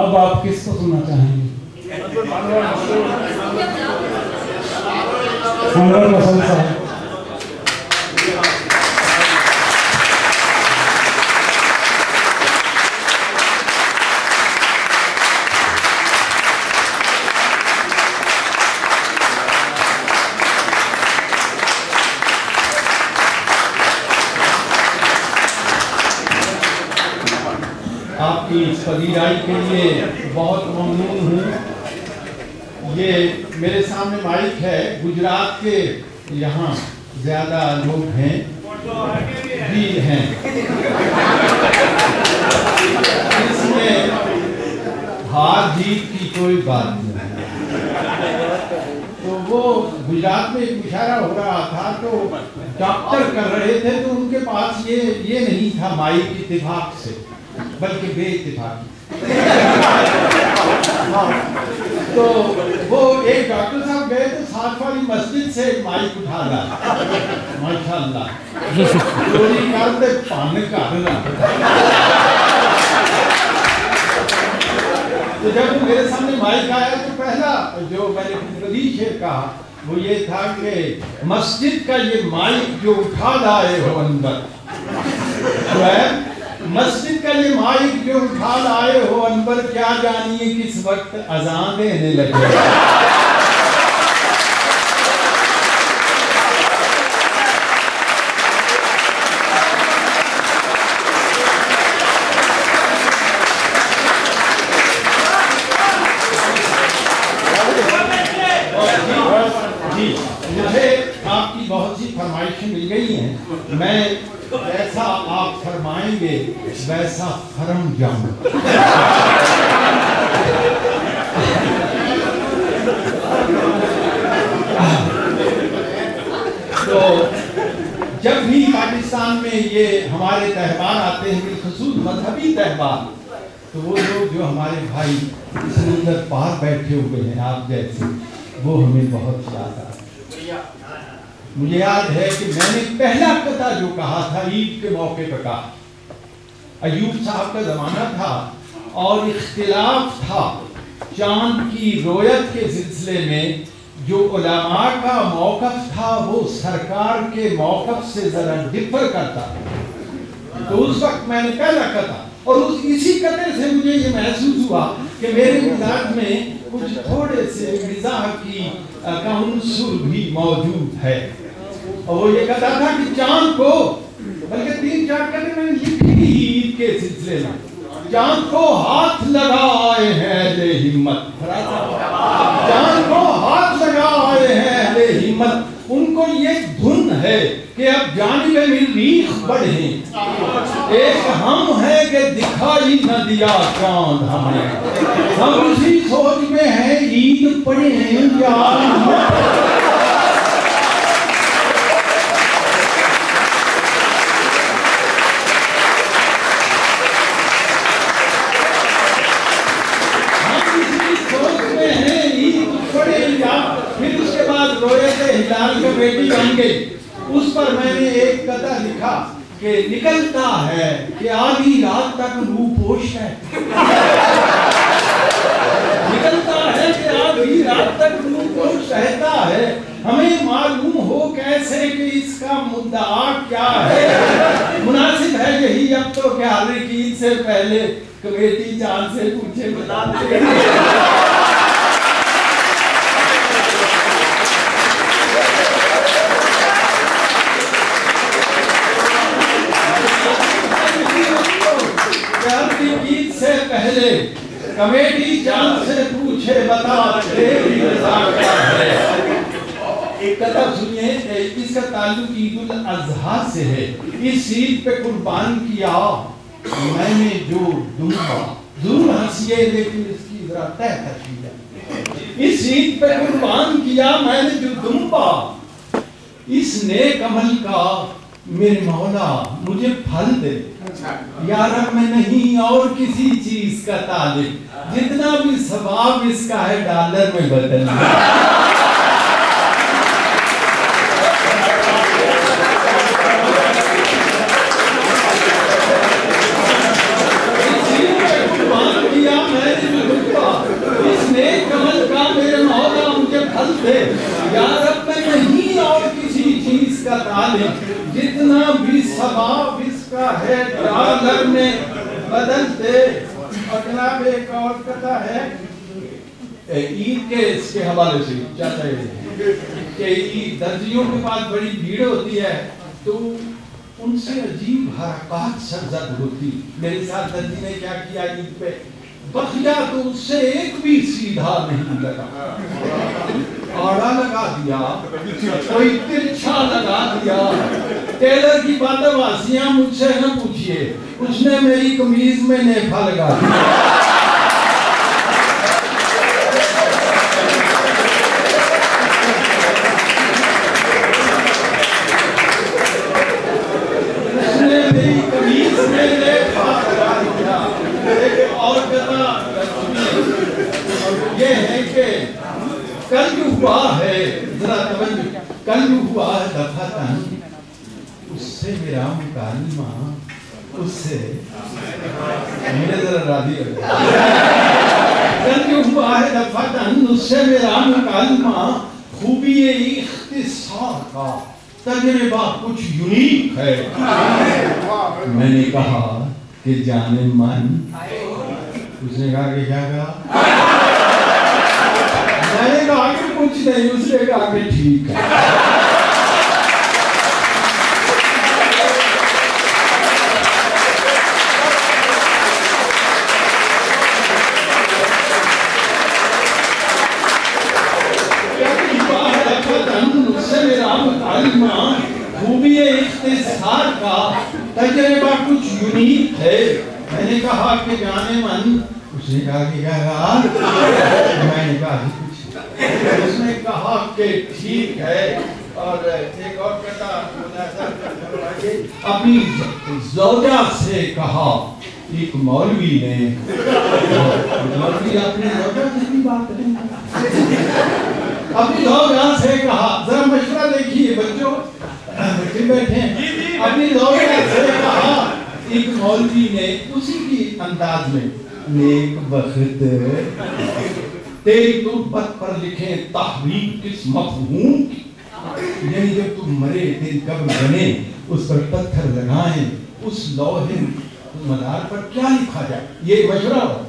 اب آپ کس کو سننا چاہیں گے؟ انور مسعود صاحب. آپ کی اس پذیرائی کے لیے بہت ممنون ہوں. یہ میرے سامنے مائک ہے. گجرات کے یہاں زیادہ لوگ ہیں بھی ہیں. اس میں ہار جیت کی کوئی بات نہیں. تو وہ گجرات میں ایک مشاعرہ ہو رہا تھا تو ڈاکٹر کر رہے تھے تو ان کے پاس یہ نہیں تھا مائک اتفاق سے بلکہ بے اتفاقی. تو وہ ایک ڈاکٹر صاحب گئے تو ساتھ والی مسجد سے مائک اٹھا لا. ماشاءاللہ چوری کرتے پان کرنا. تو جب میرے سامنے مائک آیا تو پہلا جو میں نے خطبی شعر کہا وہ یہ تھا کہ مسجد کا یہ مائک جو اٹھا لائے ہو اندر جو ہے مسجد کا یہ مائک جو اٹھا لائے ہو انور کیا جانیے کس وقت اذان دینے لگے. جی مجھے آپ کی بہت سی فرمائشیں مل گئی ہیں. میں جیسا آپ فرمائیں گے ویسا فرم جاؤں. تو جب بھی پاکستان میں یہ ہمارے تہوار آتے ہیں بالخصوص مذہبی تہوار تو وہ لوگ جو ہمارے بھائی سمندر پار بیٹھے ہوئے ہیں آپ جیسے وہ ہمیں بہت یاد آتے. مجھے یاد ہے کہ میں نے پہلا قطعہ جو کہا تھا عید کے موقع پہ کہا. ایوب صاحب کا زمانہ تھا اور اختلاف تھا چاند کی رویت کے سلسلے میں. جو علماء کا موقف تھا وہ سرکار کے موقف سے ذرا ڈفر کرتا. تو اس وقت میں نے پہلا قطعہ اور اسی قطعے سے مجھے یہ محسوس ہوا کہ میرے مزاج میں کچھ تھوڑے سے مزاح کی کا عنصر بھی موجود ہے. اور وہ یہ کہتا تھا کہ چاند کو بلکہ 3-4 قطعے میں نے لکھی عید کے سلسلے میں. چاند کو ہاتھ لگائے ہیں اہل ہمت. چاند کو ہاتھ لگائے ہیں اہل ہمت. ان کو یہ دھن ہے کہ اب جانب مریخ بڑھیں. ایک ہم ہے کہ دکھائی نہ دیا چاند ہمیں. ہم اسی سوچ میں ہیں عید پڑھیں یا ہلال کا بیٹی بن گئی. اس پر میں نے ایک قطعہ لکھا کہ نکلتا ہے کہ آدھی رات تک روح پوش ہے. نکلتا ہے کہ آدھی رات تک روح پوش رہتا ہے. ہمیں معلوم ہو کیسے کہ اس کا مدعا کیا ہے. مناسب ہے یہی اب تو کہ ہر ایک عید سے پہلے کمیٹی چاند سے پوچھے بتاتے پہلے کمیٹی چاند سے پوچھے بتا تیری رضا کیا ہے. ایک قطعہ سنیے. اس کا تعلق عید الاضحیٰ سے ہے. اس عید پہ قربان کیا میں نے جو دمبا. ضرور ہنسیے لیکن اس کی ذرا تہ تشریح ہے. اس عید پہ قربان کیا میں نے جو دمبا. اس نیک عمل کا میرے مولا مجھے پھل دے. یا رب میں نہیں اور کسی چیز کا طالب. جتنا بھی ثواب اس کا ہے ڈالر میں بدل دے. قربان کیا میں نے جتنا بھی ثواب اس کا ہے ڈالر میں بدلتے. اور جناب ایک اور قطعہ ہے عید کے اس کے حوالے سے چاہتا ہے کہ عید درزیوں کے پاس بڑی بھیڑ ہوتی ہے تو ان سے عجیب حرکات سرزد ہوتی. میرے ساتھ درزی نے کیا کیا عید پہ بخیا تو اس سے ایک بھی سیدھا نہیں لگا, آڑا لگا دیا, کوئی ترچھا لگا دیا. ٹیلر کی باتیں واسیاں مجھ سے نہ پوچھئے, اس نے میری قمیض میں نیفا لگا دیا. یہ ہے کہ کل جو ہوا ہے, ذرا توجہ, کل جو ہوا ہے دفعتاً اس سے میرا مکالمہ, اس سے میرے ذرا راضی ہو کل جو ہوا ہے دفعتاً اس سے میرا مکالمہ خوبی اختصار کا تجربہ کچھ یونیک ہے. میں نے کہا کہ جانے من, اس نے کہا کہ کیا کہا, میں نے کہا کہ کچھ نہیں, اس نے کہا کہ ٹھیک ہے. اس سے میرا مکالمہ خوبی اختصار کا تجربہ کچھ یونیک ہے. میں نے کہا کہ جانے من, اس نے کہا کہ کیا کہا, میں نے کہا کہ کچھ, اس نے کہا کہ ٹھیک ہے. اور ایک اور قطعہ اپنی زوجہ سے کہا ایک مولوی نے, مولوی اپنی زوجہ سے بھی بات کریں, اپنی زوجہ سے کہا, ذرا مشورہ دیکھیے بچوں بچے بیٹھے ہیں, اپنی زوجہ سے کہا ایک مولوی نے اسی کی انداز میں, نیک بخت تیری تربت پر لکھیں تحریک کس مفہوم کی, یعنی جب تم مرے تیری قبر بنے اس پر پتھر لگائیں, اس لوح مدار پر کیا لکھا جائے. یہ مشورہ ہو.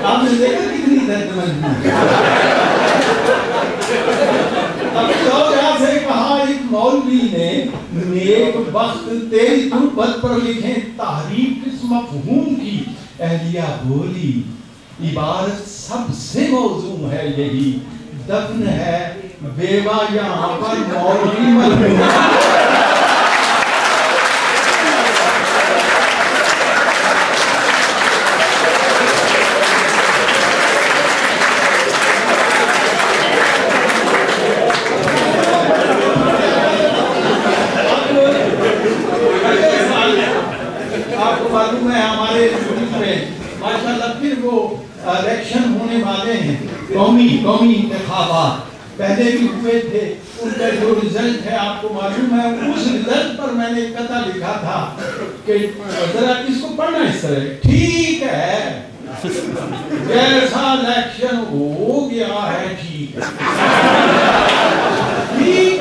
آپ نے دیکھا کتنی درد مند سے کہا ایک مولوی نے نیک بخت تیری تربت پر لکھیں تحریک کس مفہوم کی. اہلیہ بولی عبارت سب سے موضوع ہے یہی, دفن ہے بیوہ یہاں پر مولوی مرحوم. معلوم ہے ہمارے ملک میں ماشاءاللہ پھر وہ الیکشن ہونے والے ہیں, قومی انتخابات پہلے بھی ہوئے تھے, ان کا جو رزلٹ ہے آپ کو معلوم ہے. اس رزلٹ پر میں نے ایک قطعہ لکھا تھا کہ ذرا اس کو پڑھنا اس طرح, ٹھیک ہے جیسا الیکشن ہو گیا ہے ٹھیک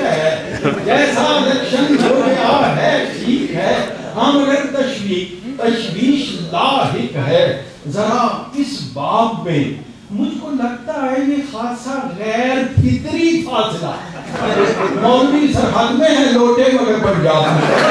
ہے, جیسا الیکشن ہو گیا ہے ٹھیک ہے, ہم اگر تشویش لاحق ہے ذرا اس باب میں, مجھ کو لگتا ہے یہ خاصا غیر فطری فاصلہ, مولوی سرحد میں ہے لوٹے مگر پنجاب میں.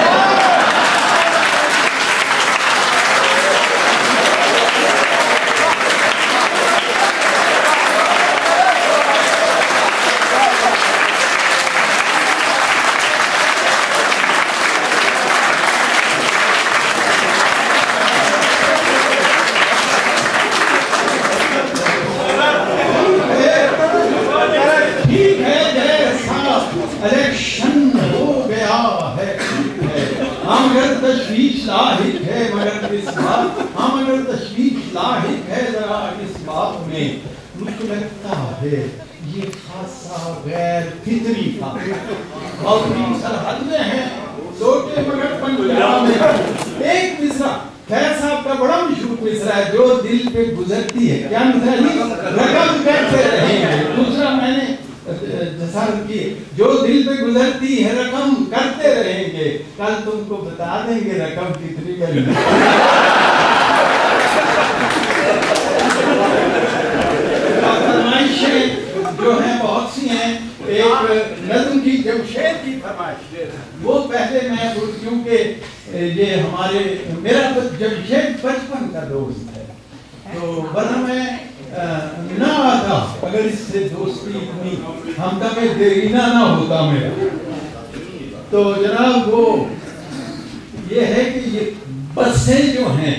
تشویش لاحق ہے مگر اس بات, ہم اگر تشویش لاحق ہے ذرا اس بات میں, مجھ کو لگتا ہے یہ خاصا غیر فطری تھا. مولوی سرحد میں ہیں لوٹے مگر پنجاب میں. ایک مصرع خیر صاحب کا بڑا مشہور مصرع ہے جو دل پہ گزرتی ہے, کیا مصرع ہے, رقم کہتے رہیں گے. دوسرا میں نے سر کی جو دل پہ گزرتی ہے رقم کرتے رہیں گے, کل تم کو بتا دیں گے رقم کتنی کرنی. فرمائشیں جو ہیں بہت سی ہیں. ایک نظم کی جمشید کی فرمائش, وہ پہلے میں کیونکہ یہ ہمارے میرا جمشید بچپن کا دوست ہے, تو ورنہ میں نہ آتا اگر اس سے دوستی اتنی ہم تک دیرینہ نہ ہوتا میرا. تو جناب وہ یہ ہے کہ یہ بسیں جو ہیں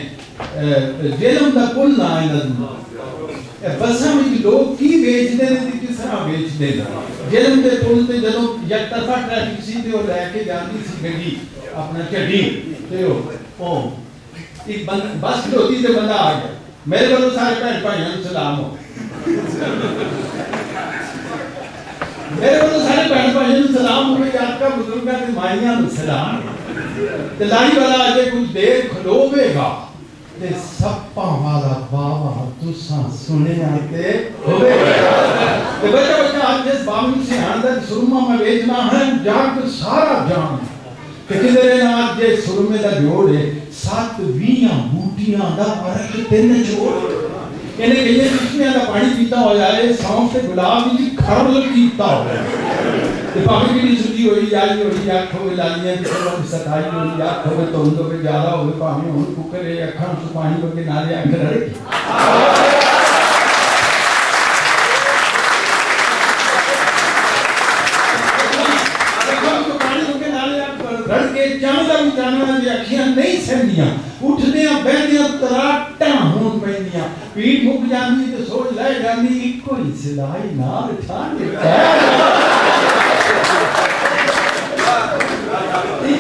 جیلم دا پل نہ آئے نظم بساں میں لوگ کی بیچ دے تھے کس طرح بیچ دے گا. جیلم دے پل تے جدوں یک طرفہ ٹریفک سی تے وہ لے کے جاتی سی گڈی اپنا چڈی تے او ایک بس کھلوتی تے بندہ آ گیا. میرے بلو سارے بہن بھائیوں کو سلام ہو, میرے بلو سارے بہن بھائیوں کو سلام ہو. آپ کا بزرگاں تے مائیاں کو سلام. تے لاری والا آجے کچھ دیر کھلوے گا تے سپاں والا بابا تساں سنے آتے ہوئے گا. تے بچہ بچہ آج جس بابی سے اندر سرما میں بیچنا ہے جاگ سارا جان کہ کدھر آج جے سرمے دا جوڑ ہے 7 بوٹیاں دا فرق 3 چھوڑ. انہیں کہ یہ کشمیاں دا پانی پیتا ہو جائے سونف سے گلاب بھی کھرل کیتا ہو جائے. تے پاکی بھی نہیں سکی ہوئی جالی ہوئی آنکھوں میں لالیاں کسی وقت ستائی ہوئی آنکھوں میں توندوں پہ جالا ہوئے پاہمیں ہون ککرے اکھاں سے پانی بکے نالے آنکھ رڑے کی. رڑ کے جاندہ بھی جانوان دی اکھیاں نہیں سہنیاں اٹھدیاں بہنیاں تراٹاں ہون پہنیاں پیٹ مک جاندی تو سوچ لائے جاندی کوئی صدائی نال ٹھان دیتا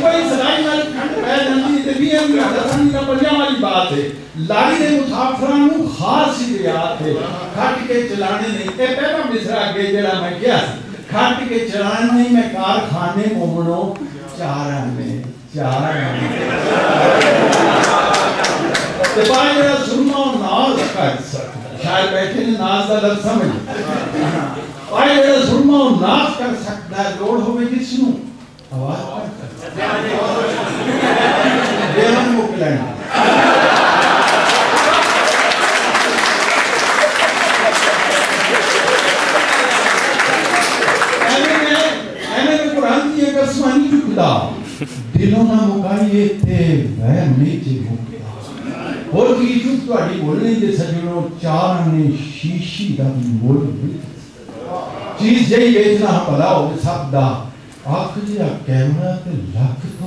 کوئی صدائی نال ٹھان پہ جاندی تے بھی ہم حسن کا پڑھیا والی بات ہے. لاری دے مسافرانوں خاص ہدایات ہے کھٹ کے چلانے نہیں. اے پہلا مصرع اگے جڑا میں کیا کھٹ کے چلانے نہیں میں کارخانے مومنوں چارہ میں پائے جڑا سرما و ناز کر سکتا شاید بیٹھے نے ناز دا لفظ سمجھ پائے جڑا سرما و ناز کر سکتا ہے لوڑ ہوئے جس نو آواز کر سکتا دیران مکلین قرآن کی ایک اسمانی جو خدا دلوں نہ مکائیے تھے وہم نیچے مکتا اور کی چوک تو آڑی بولنے جے سجنوں چارنے شیشی دا بھی بول چیز جائی بیچنا پلا ہو سب دا آخ جیا کیمرہ تے لکھ تو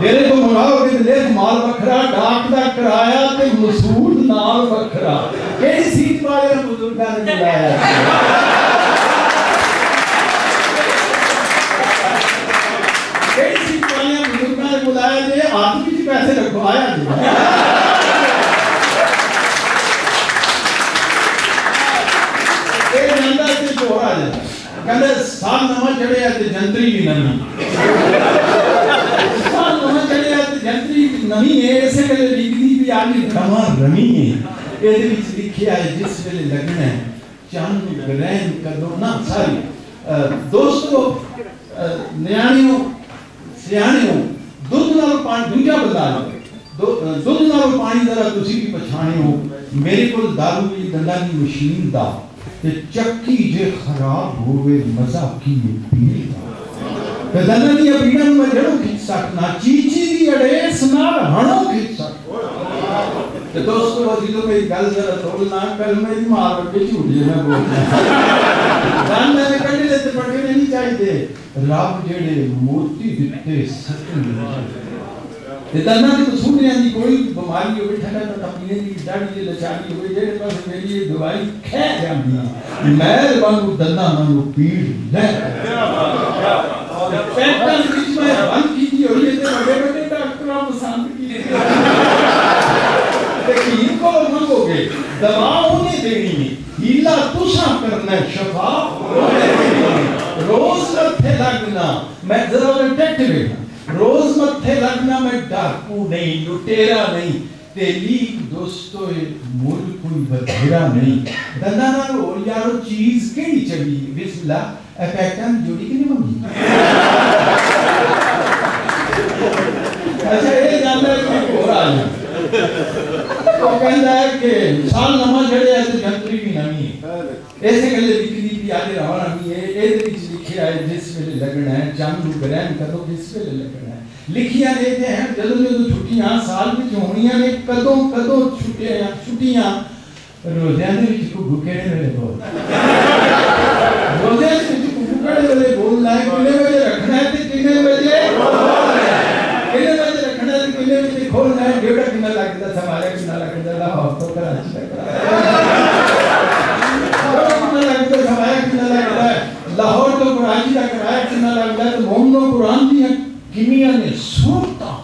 دیرے کو منگاؤ کہ دیکھ مال بکھرا ڈاک دا کرایا تے مسود نال بکھرا کئی سیٹ والے بزرگاں نے ملایا بلایا جائے آدمی کی پیسے رکھوایا جائے ایک جاندہ سے چورا جائے کہنے سال نمہ چڑھے آتے جنتری بھی نمی سال نمہ چڑھے آتے جنتری بھی نمی ہے ایسے کہلے لکھنی بھی آگے دھما رمی ہے ایدے بھی لکھیا ہے جس ویلے لگنا ہے چاند گرین کردو نا ساری دوستو نیانیوں سیانیوں دودھ نال پانی دنیا بتا دودھ نال پانی ذرا تسی بھی پچھانے ہو میرے کو دارو بھی گندا کی مشین دا تے چکی جے خراب ہوئے مزہ کی پیل دا گندا کی پیڑا میں جڑوں کھچ سکنا چیچی دی اڑیس نال ہنوں کھچ سکنا تے دوستو وزیدوں میں گل ذرا تولنا کل میری مار کے جھوٹے میں بولنا دان میں کٹے لیتے پڑھے نہیں چاہیے رب جڑے موتی دتے سکن دانا کی تو سننے آنی کوئی بماری ہوئے ٹھنڈا تپینے کی ڈاڑی لچانی ہوئے جڑے پاس میری یہ دوائی کھے جاندی ہے محل بانو دانا مانو پیڑ لے پیٹا بیچ میں بند کی دی ہوئی ہے بڑے بڑے ڈاکٹروں پسند کی لیکن کو منگو گے دوا انہیں دینی ہے ہیلا تسا کرنا شفا روز متھے لگنا میں ذرا ٹیکٹ لینا روز متھے لگنا میں ڈاکو نہیں لٹیرا نہیں تیلی دوستو مول کوئی بدھیرا نہیں دندہ نہ رو یارو چیز کیڑی چلی بسم اللہ ایپیکٹن جوڑی کی نہیں ممی اچھا یہ جانتا ہے کہ ہو رہا ہے وہ کہتا ہے کہ سال نمہ جڑے ہے تو جنتری بھی نمی ہے ایسے کہلے لکھنی بھی آدھے رہا نمی ہے ایسے کچھ لکھے آئے جس میں لگنا ہے چاندو گرین کدو جس میں لگنا ہے لکھیاں دیتے ہیں جدو جدو چھٹیاں سال میں جو ہونیاں نے کدو کدو چھٹیاں روزیاں دے وچ کو بھوکے ویلے بول روزیاں دے وچ کو بھوکے ویلے بولنا ہے کنے بجے رکھنا ہے تے کنے بجے کنے بجے رکھنا ہے تے کنے بجے کھولنا ہے ڈیڑھ کنا لگدا سوالے کنا لگدا لاہور تو کراچی تک لاہور تو کراچی تک کرایہ کنا لگدا ہے تو مومنو قرآن دی کمیاں نے صورتاں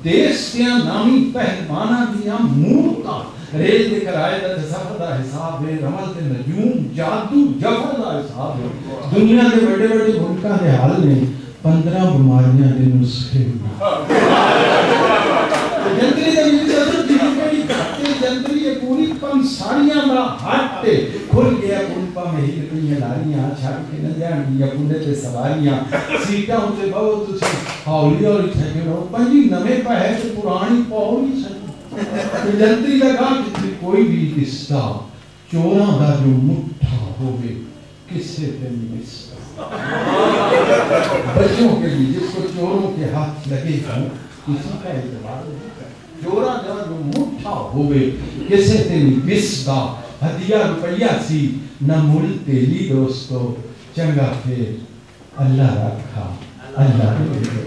دیس دیاں نامی پہلوانا دیاں مورتاں ریل دے کرائے دا سفر دا حساب ہے رمل دے نجوم جادو جفر دا حساب ہے دنیا دے بڑے بڑے ملکاں دے حال نے 15 بیماریاں دے نسخے جنتری دا یہ صدر دی بڑی گھٹے جنتری یہ پوری پنساریاں دا ہٹے کھل گیا پنپا میں ہی کئی لاریاں چھاڑ کے نہ جان یا پنے تے سواریاں سیٹاں ہوتے بہت سے ہاولی اور چھکے پنجی نمے پہ ہے تو پرانی پاولی چھکے جنتری لگا کہ کوئی بھی قصہ چوراں دا جو مٹھا ہوئے کسے پہ نہیں قصہ بچوں کے لیے جس کو چوروں کے ہاتھ لگے ہوں کسی کا اعتبار نہیں چوراں دا جو مٹھا ہوئے کسے پہ نہیں قصہ ہدیہ روپیہ سی نہ مل تیلی دوستو چنگا پھر اللہ رکھا اللہ رکھا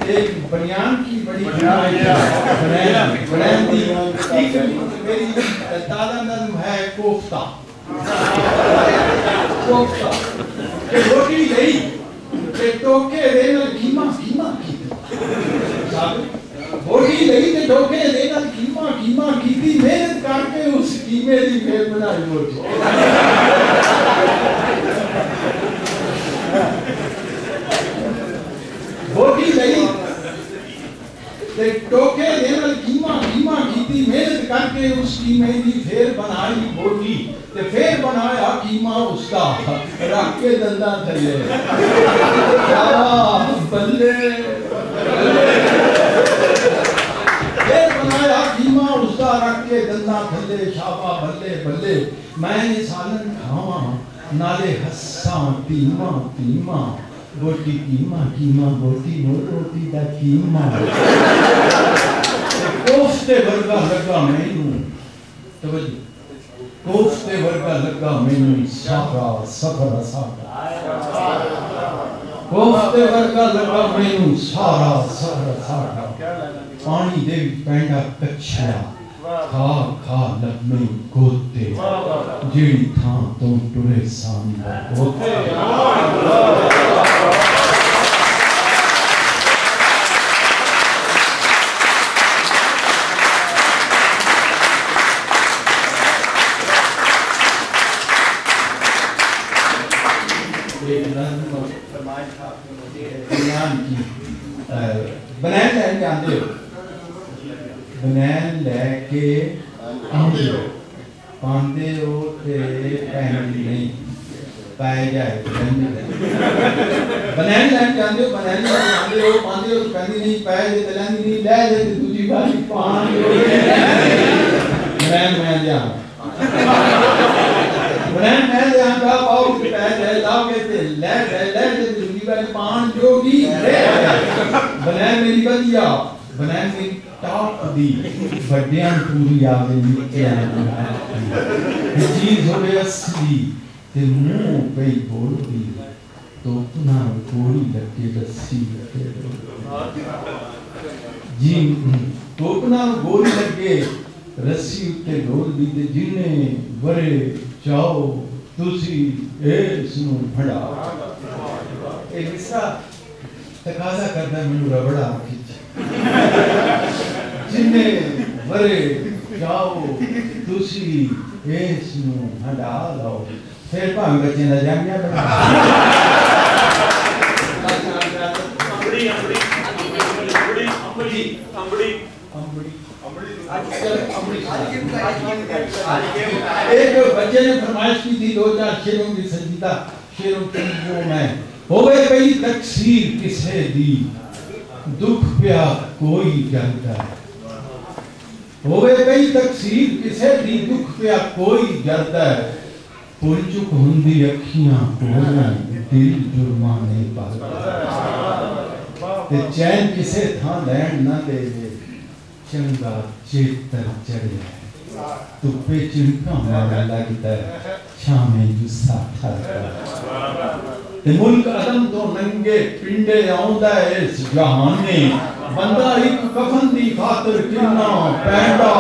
ایک بنیان کی بڑی بنیان دی میری تازہ نظم ہے کوفتہ کوفتہ کہ روٹی گئی کہ ٹوکے دینا کیما کیما کیتی روٹی گئی کہ ٹوکے دینا کیما کیما کیتی محنت کر کے اس کیمے دی پھر بنائی روٹی روٹی لئی تے ٹوکے دینا کیما کیما کیتی محنت کر کے اس کیمے دی پھر بنائی بوٹی تے پھر بنایا کیما اس کا رکھ کے دندہ تھلے بلے پھر بنایا کیما اس کا رکھ کے دندہ تھلے شابہ بلے بلے میں نے سالن کھاواں نالے ہساں تیما تیما بوٹی کیما کیما بوٹی نو روٹی دا کیما کوفتے ورگا لگا مینوں توجہ کوفتے ورگا لگا مینوں سارا سفر ساڈا کوفتے ورگا لگا مینوں سارا سفر ساڈا پانی دے پینڈا کچھا کھا کھا لبنے گوتے جیڑی تھاں تو ٹرے سامنے گوتے بنین لے کے آندے ہو بنین لے کے آندے ہو پاندے ہو تے پہنی نہیں پائے جائے بنین لے کے آندے ہو بنین لے کے آندے ہو پاندے ہو پہنی نہیں پائے جائے دلانی نہیں لے جائے دوجی باری پاندے ہو میں دیا بنین میں دیا گا پاؤ کی پہے جائے لاؤ کے تے لے جائے دوجی باری پان جو گی لے جائے بنین میری بدیا بنین میری ٹاپ دی بڑیاں پوری آگے نیچے آگے چیز ہوئے اصلی تے منہ پہ بول دی تو اپنا گولی لگے رسی لگے جی تو اپنا گولی لگے رسی اٹھے ڈول دی تے جنہیں ورے چاہو تسی ایس نو بھڑا ایک مصرہ تقاضا کرتا ہے منو ربڑا کھچ جنہیں ورے جاؤ تسی اس نو ہٹا لو پھر بھاویں بچے دا جامعہ بنا ایک بچے نے فرمائش کی تھی 2-4 شیروں کی سنجیدہ شیروں کی جو میں ہوئے پئی تقصیر کسے دی دکھ پیا کوئی جلتا ہے ہوئے پئی تقصیر کسے دی دکھ پیا کوئی جلتا ہے پور چک ہندی اکھیاں پورا دل جرمانے پاتا تے چین کسے تھا لین نہ دے دے چنگا چیتر چڑھے تو پہ چنکا مارا لگتا ہے چھامیں جو ساتھا تے ملک عدم تو ننگے پنڈے آؤندہ ہے اس جہانے بندہ ایک کفن دی خاطر کننا پینڈا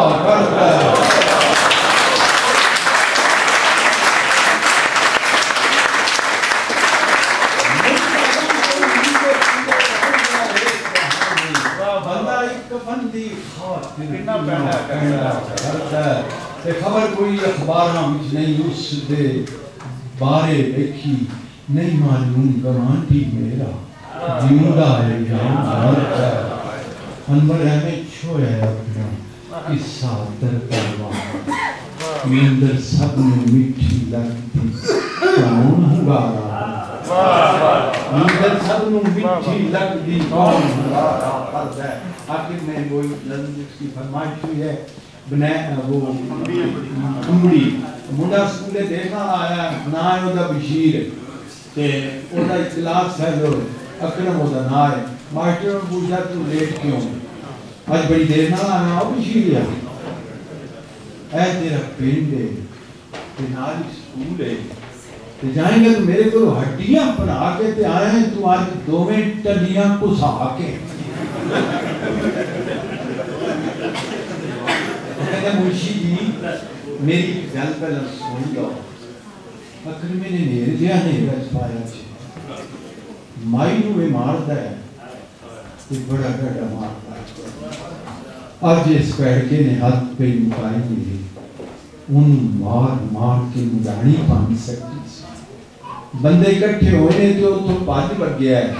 کرتا ہے خبر کوئی اخباراں وچ نہیں اس دے بارے دیکھی نہیں معلوم گوانٹی میرا جیوندا ہے یا مرتا ہے انور ہمیں چھویا ہے اپنا قصہ در پروان میندر سب نے میٹھی لگتی کون ہنگارا میندر سب نے میٹھی لگتی کون ہنگارا آخر میں وہی لفظ کی فرمائش ہوئی ہے بنائے وہ امبڑی منڈا سکولے دیکھا آیا نا ہے اوہ بشیر تے اوہ اطلاعات پھیلو اکرم اوہ نا ہے ماسٹر نے پوچھا تو لیٹ کیوں آج بڑی دیر نہ آیا وہ بشیر ہے اے تیرا پینڈ ہے تے ناری سکول ہے تے جائیں گے تو میرے کو ہڈیاں بنا کے تے آئے ہیں تو آج 2 ٹلیاں کو سا کے کہتے منشی جی میری گل پہلے سن لو اکر میں نے نیر جیا نہیں رج پایا چھے مائی نو میں مارتا ہے تو بڑا گڑا مارتا ہے آج اس پیڑکے نے ہاتھ پہ مکائی ملی ان مار کے مدانی پانی سکتی بندے اکٹھے ہوئے تو پانی بڑھ گیا ہے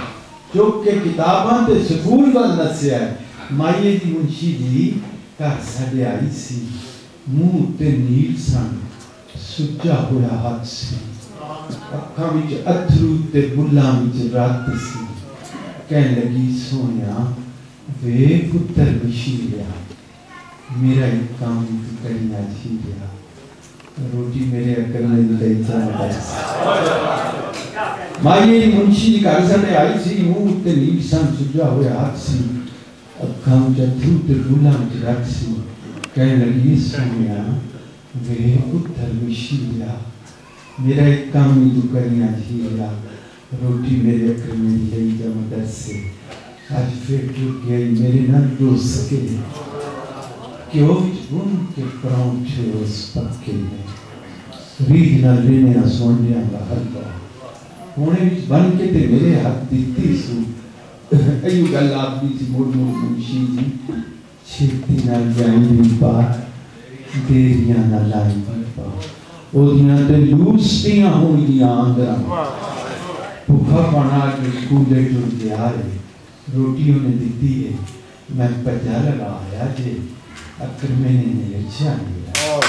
چوک کے کتاباں تے سکول بل نسیا ہے مائیے دی منشی دی کار سڑے آئی سی منہ تے نیل سن سجا ہویا ہاتھ سی اکھاں وچ اتھرو تے بلاں وچ رات سی کہنے لگی سویا وے پتر بشیریا میرا ایک کام کرنا جھیریا روٹی میرے اکرنے لے جانا مائیے منشی دی کار سڑے آئی سی منہ تے نیل سن سجا ہویا ہاتھ سی اکھاں جتھو تے بلاں وچ رات سی کہنے لگی سویا وے پتر بشیریا میرا ایک کام ہی تو کرنا جھیریا روٹی میرے اکرنے لے جانا در سے آج پھر ٹوٹ گئی میرے نہ دو سکے کہ وہ ان کے پراؤں چھے اس پکے میں ریج نہ لینے نہ سونیا گا ہر بار ہونے بھی بن کے تے میرے حق دیتی سو ایو گل آپ دی تھی موڑ منشی جی چھتی نہ جائیں بھی پار دیریاں نہ لائیں بھی پار او دیاں تے لوسٹیاں ہوئی دیاں آندرہ بھوکا پانا کے سکولے ٹور دیا رہے روٹیوں نے دیتی ہے میں پجا لگا آیا جے اکر میں نے نیرچہ لیا